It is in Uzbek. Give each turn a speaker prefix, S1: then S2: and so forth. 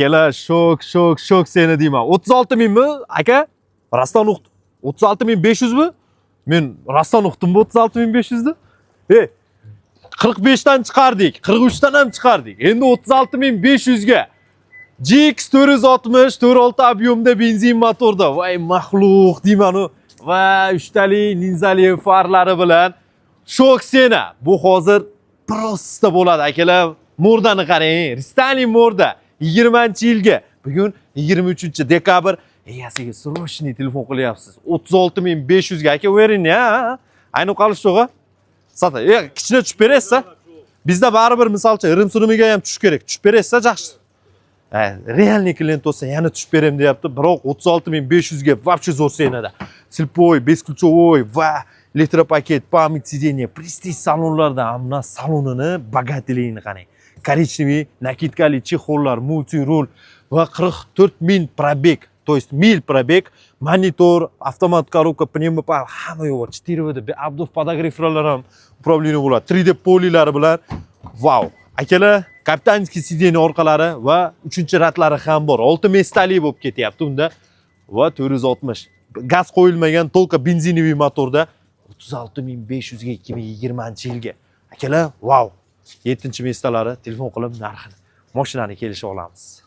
S1: Akalar şok seni deyman. 36 mingmi aka? Rostdan uqdim. 36.500 mi? Men rostdan uqdim bu 36.500 ni. 45 dan chiqardik, 43 dan ham chiqardik. Endi 36.500 ga. GX 460 4.6 объемda benzin motorda. Voy maxluq deyman u. Va 3 tali ninzali farlari bilan shok seni. Bu hozir prosta bo'ladi akalar. Mordani qarang, Ristalin Morda 20-yilga. Bugun 23-dekabr. Egasiga срочный telefon qilyapsiz. 36.500 ga aka bering ya. Ayni qolish yo'q. Sata, kichkina tushib berasiz. Bizda baribir misolcha irim-surimiga ham tushib kerak. Tushib berasiz yaxshi. Realniy klient bo'lsa yana tushib beraman deyapti. Biroq 36.500 ga вообще zo'r senada. Silpoy, beskulchovoy va elektropaket, pamять сиденья, prestij salonlarda hamma salonini bogatiligini qarang. Korичневый, накидкали chexollar, multi-rul va 44.000 probeg. То есть mil probeg, monitor, avtomat коробка, pneumopak hamma yo'q. 4 Abdov podogreflar ham upravleniya bo'ladi. 3D polilari bilan. Wow. Akalar, kapitanskiy sideniya orqalari va 3-ratlari ham bor. 6 mestali bo'lib ketyapti unda va 460. Gaz qo'yilmagan tolka benzinoviy motorda 36.500 ga 2020-yilga. Akalar, wow. 7-mestalari telefon qilib narxini, mashinani kelishib olamiz.